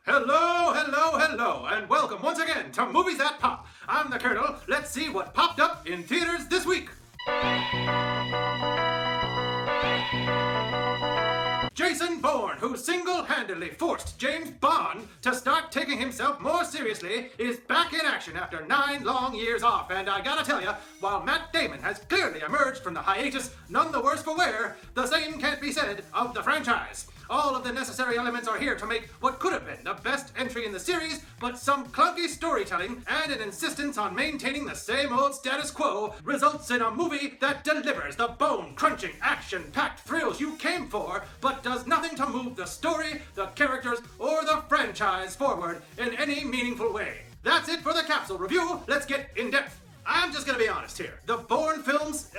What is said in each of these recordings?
Hello, hello, hello, and welcome once again to Movies That Pop. I'm the Kernel. Let's see what popped up in theaters this week. Jason Bourne, who single-handedly forced James Bond to start taking himself more seriously, is back in action after 9 long years off. And I gotta tell ya, while Matt Damon has clearly emerged from the hiatus, none the worse for wear, the same can't be said of the franchise. All of the necessary elements are here to make what could have been the best entry in the series, but some clunky storytelling and an insistence on maintaining the same old status quo results in a movie that delivers the bone-crunching, action-packed thrills you came for, but does nothing to move the story, the characters, or the franchise forward in any meaningful way. That's it for the capsule review. Let's get in depth. I'm just gonna be honest here. The Bourne films,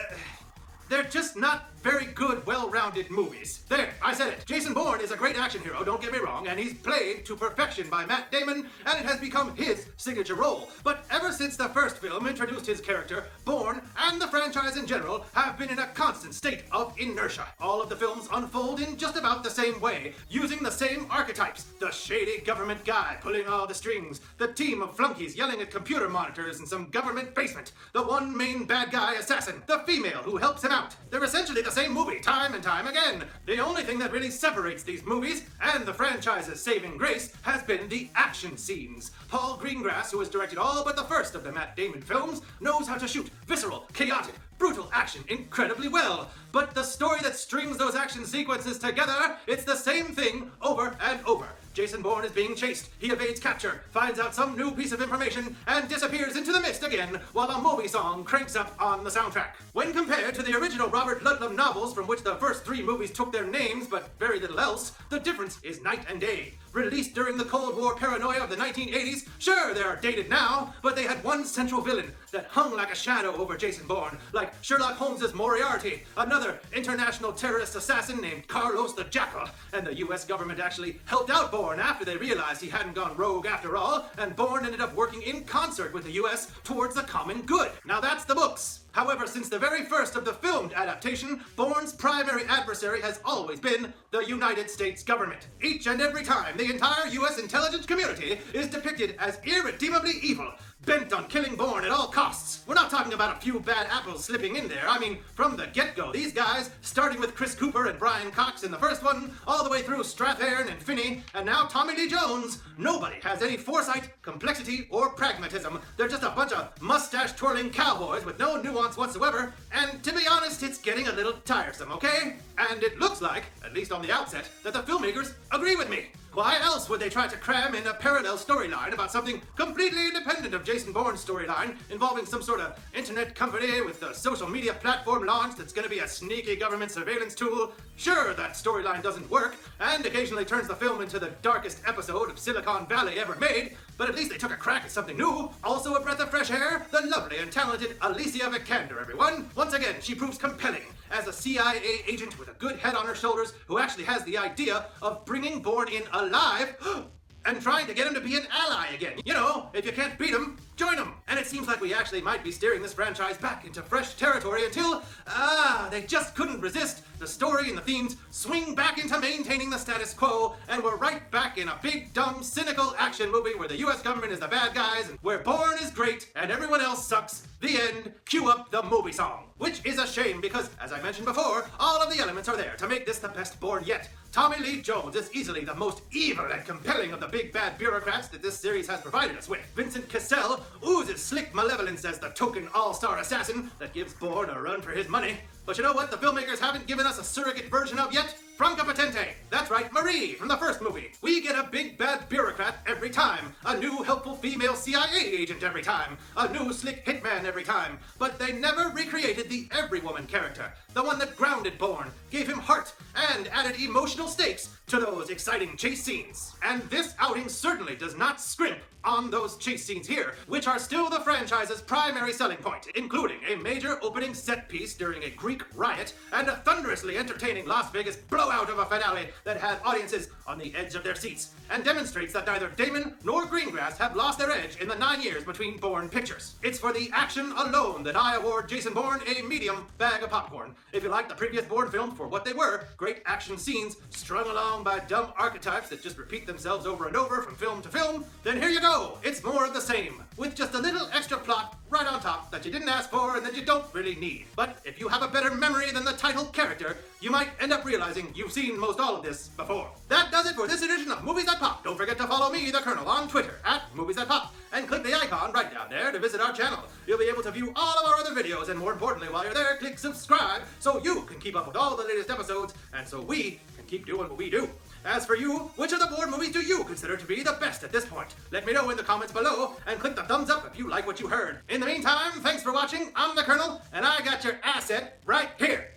they're just not very good, well-rounded movies. There, I said it. Jason Bourne is a great action hero, don't get me wrong, and he's played to perfection by Matt Damon, and it has become his signature role. But ever since the first film introduced his character, Bourne and the franchise in general have been in a constant state of inertia. All of the films unfold in just about the same way, using the same archetypes. The shady government guy pulling all the strings, the team of flunkies yelling at computer monitors in some government basement, the one main bad guy assassin, the female who helps him out. They're essentially the same movie time and time again. The only thing that really separates these movies and the franchise's saving grace has been the action scenes. Paul Greengrass, who has directed all but the first of the Matt Damon films, knows how to shoot visceral, chaotic, brutal action incredibly well. But the story that strings those action sequences together, it's the same thing over and over. Jason Bourne is being chased, he evades capture, finds out some new piece of information, and disappears into the mist again while a movie song cranks up on the soundtrack. When compared to the original Robert Ludlum novels from which the first 3 movies took their names but very little else, the difference is night and day. Released during the Cold War paranoia of the 1980s, sure, they are dated now, but they had one central villain that hung like a shadow over Jason Bourne, like Sherlock Holmes' Moriarty, another international terrorist assassin named Carlos the Jackal, and the US government actually helped out Bourne after they realized he hadn't gone rogue after all, and Bourne ended up working in concert with the US towards the common good. Now that's the books. However, since the very first of the filmed adaptation, Bourne's primary adversary has always been the United States government. Each and every time, the entire US intelligence community is depicted as irredeemably evil, bent on killing Bourne at all costs. We're not talking about a few bad apples slipping in there. I mean, from the get-go, these guys, starting with Chris Cooper and Brian Cox in the first one, all the way through Strathairn and Finney, and now Tommy Lee Jones, nobody has any foresight, complexity, or pragmatism. They're just a bunch of mustache-twirling cowboys with no nuance whatsoever, and to be honest, it's getting a little tiresome, okay? And it looks like, at least on the outset, that the filmmakers agree with me. Why else would they try to cram in a parallel storyline about something completely independent of Jason Bourne's storyline, involving some sort of internet company with a social media platform launch that's gonna be a sneaky government surveillance tool? Sure, that storyline doesn't work, and occasionally turns the film into the darkest episode of Silicon Valley ever made, but at least they took a crack at something new. Also a breath of fresh air, the lovely and talented Alicia Vikander, everyone. Once again, she proves compelling as a CIA agent with a good head on her shoulders who actually has the idea of bringing Bourne in alive and trying to get him to be an ally again. You know, if you can't beat him, join him. And it seems like we actually might be steering this franchise back into fresh territory until, they just couldn't resist. The story and the themes swing back into maintaining the status quo, and we're right back in a big, dumb, cynical action movie where the US government is the bad guys, and where Bourne is great and everyone else sucks. The end. Cue up the movie song. Which is a shame because, as I mentioned before, all of the elements are there to make this the best Bourne yet. Tommy Lee Jones is easily the most evil and compelling of the big bad bureaucrats that this series has provided us with. Vincent Cassel oozes slick malevolence as the token all-star assassin that gives Bourne a run for his money. But you know what the filmmakers haven't given us a surrogate version of yet? Franca Potente. That's right, Marie from the first movie. We get a big bad bureaucrat every time. A new helpful female CIA agent every time. A new slick hitman every time. But they never recreated the every woman character. The one that grounded Bourne, gave him heart, and added emotional stakes to those exciting chase scenes. And this outing certainly does not scrimp on those chase scenes here, which are still the franchise's primary selling point, including a major opening set piece during a Greek riot and a thunderously entertaining Las Vegas blowout of a finale that had audiences on the edge of their seats, and demonstrates that neither Damon nor Greengrass have lost their edge in the 9 years between Bourne pictures. It's for the action alone that I award Jason Bourne a medium bag of popcorn. If you like the previous Bourne film for what they were, great action scenes strung along by dumb archetypes that just repeat themselves over and over from film to film, then here you go! It's more of the same, with just a little extra plot right on top that you didn't ask for and that you don't really need. But if you have a better memory than the title character, you might end up realizing you've seen most all of this before. That does it for this edition of Movies That Pop. Don't forget to follow me, the Kernel, on Twitter @moviesthatpop, and click the icon right down there to visit our channel. You'll be able to view all of our other videos, and more importantly, while you're there, click subscribe so you can keep up with all the latest episodes, and so we can keep doing what we do. As for you, which of the Bourne movies do you consider to be the best at this point? Let me know in the comments below, and click the thumbs up if you like what you heard. In the meantime, thanks for watching. I'm the Kernel, and I got your asset right here.